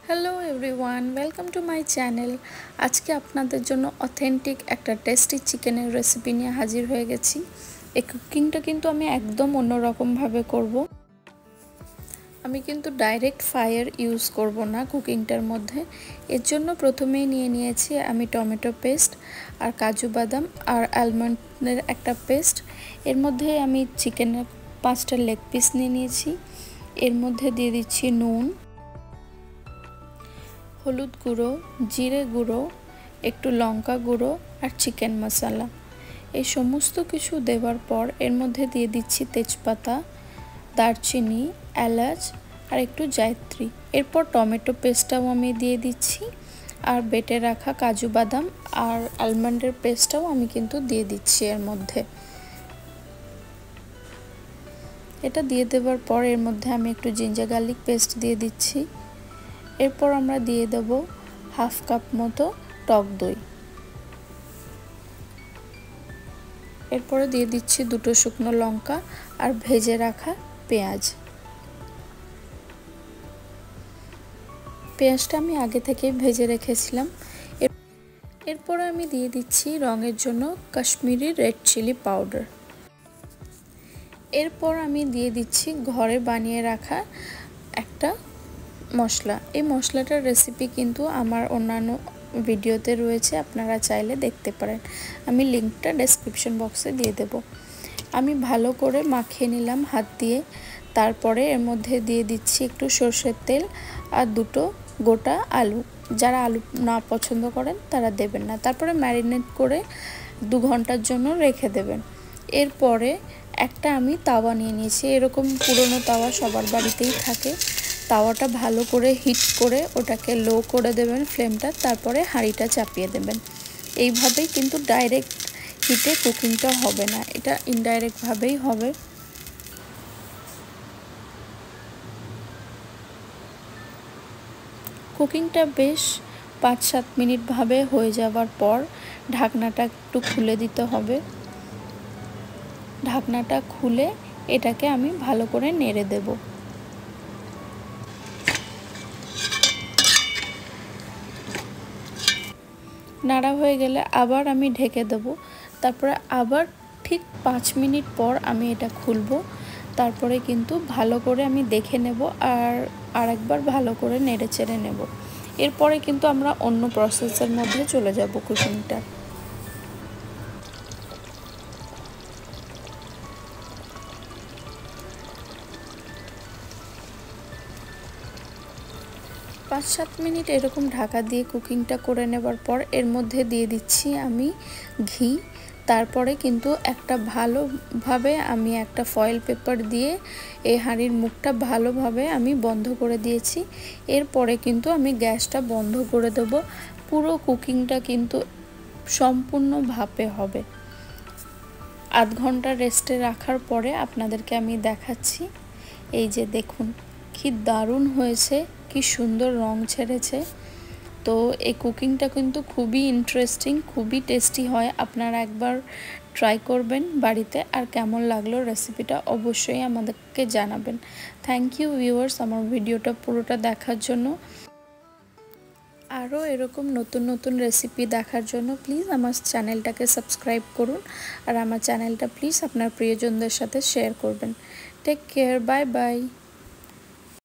Hello everyone, welcome to my channel. আজকে আপনাদের জন্য অথেন্টিক একটা টেস্টি চিকেনের রেসিপি নিয়ে হাজির হয়ে গেছি। এই কুকিংটা কিন্তু আমি একদম অন্যরকমভাবে করব। আমি কিন্তু ডাইরেক্ট ফায়ার ইউজ করব না কুকিংটার মধ্যে। এর জন্য প্রথমেই নিয়ে নিয়েছি আমি টমেটো পেস্ট আর কাজু বাদাম আর আলমন্ডের একটা পেস্ট। এর মধ্যে আমি চিকেনের 5টা লেগ পিস নিয়ে নিয়েছি। এর মধ্যে দিয়ে দিচ্ছি নুন, হলুদ গুঁড়ো, জিরে গুঁড়ো, একটু লঙ্কা গুঁড়ো আর চিকেন মশলা। এই সমস্ত কিছু দেওয়ার পর এর মধ্যে দিয়ে দিচ্ছি তেজপাতা, দারচিনি, এলাচ আর একটু জায়ত্রী। এরপর টমেটো পেস্টটাও আমি দিয়ে দিচ্ছি আর বেটে রাখা কাজু বাদাম আর আলমন্ডের পেস্টটাও আমি কিন্তু দিয়ে দিচ্ছি এর মধ্যে। এটা দিয়ে দেওয়ার পর এর মধ্যে আমি একটু জিঞ্জার গার্লিক পেস্ট দিয়ে দিচ্ছি। এরপর আমরা দিয়ে দেব হাফ কাপ মতো টক দই। এরপরে দিয়ে দিচ্ছি 2টো শুকনো লঙ্কা আর ভেজে রাখা পেঁয়াজ। পেঁয়াজটা আমি আগে থেকেই ভেজে রেখেছিলাম। এরপরে আমি দিয়ে দিচ্ছি রঙের জন্য কাশ্মীরি রেড চিলি পাউডার। এরপর আমি দিয়ে দিচ্ছি ঘরে বানিয়ে রাখা একটা মশলা। এই মশলাটার রেসিপি কিন্তু আমার অন্যান্য ভিডিওতে রয়েছে, আপনারা চাইলে দেখতে পারেন। আমি লিঙ্কটা ডেসক্রিপশন বক্সে দিয়ে দেব। আমি ভালো করে মাখিয়ে নিলাম হাত দিয়ে। তারপরে এর মধ্যে দিয়ে দিচ্ছি একটু সর্ষের তেল আর 2টো গোটা আলু। যারা আলু না পছন্দ করেন তারা দেবেন না। তারপরে ম্যারিনেট করে 2 ঘন্টার জন্য রেখে দেবেন। এরপরে একটা আমি তাওয়া নিয়ে নিয়েছি। এরকম পুরনো তাওয়া সবার বাড়িতেই থাকে। তাওয়াটা ভালো করে হিট করে ওটাকে লো করে দেবেন ফ্লেমটা, তারপরে হাঁড়িটা চাপিয়ে দেবেন। এইভাবেই কিন্তু ডাইরেক্ট হিটে কুকিংটা হবে না, এটা ইনডাইরেক্টভাবেই হবে। কুকিংটা বেশ 5-7 মিনিট ভাবে হয়ে যাওয়ার পর ঢাকনাটা একটু খুলে দিতে হবে। ঢাকনাটা খুলে এটাকে আমি ভালো করে নেড়ে দেব। নাড়া হয়ে গেলে আবার আমি ঢেকে দেব। তারপরে আবার ঠিক 5 মিনিট পর আমি এটা খুলব। তারপরে কিন্তু ভালো করে আমি দেখে নেব আর আরেকবার ভালো করে নেড়ে চেড়ে নেব। এরপরে কিন্তু আমরা অন্য প্রসেসের মধ্যে চলে যাব কুকিংটা। 5-7 মিনিট এরকম ঢাকা দিয়ে কুকিংটা করে নেবার পর এর মধ্যে দিয়ে দিচ্ছি আমি ঘি। তারপরে কিন্তু আমি একটা ফয়েল পেপার দিয়ে এই হাঁড়ির মুখটা ভালোভাবে আমি বন্ধ করে দিয়েছি। এরপরে কিন্তু আমি গ্যাসটা বন্ধ করে দেব। পুরো কুকিংটা কিন্তু সম্পূর্ণ ভাপে হবে। আধ ঘন্টা রেস্টে রাখার পরে আপনাদেরকে আমি দেখাচ্ছি। এই যে দেখুন কি দারুণ হয়েছে, কি সুন্দর রং ছেড়েছে। তো এই কুকিংটা কিন্তু খুবই ইন্টারেস্টিং, খুবই টেস্টি হয়। আপনারা একবার ট্রাই করবেন বাড়িতে, আর কেমন লাগলো রেসিপিটা অবশ্যই আমাদেরকে জানাবেন। থ্যাংক ইউ ভিউয়ার্স আমার ভিডিওটা পুরোটা দেখার জন্য। আরও এরকম নতুন নতুন রেসিপি দেখার জন্য প্লিজ আমার চ্যানেলটাকে সাবস্ক্রাইব করুন, আর আমার চ্যানেলটা প্লিজ আপনার প্রিয়জনদের সাথে শেয়ার করবেন। Take care, bye by.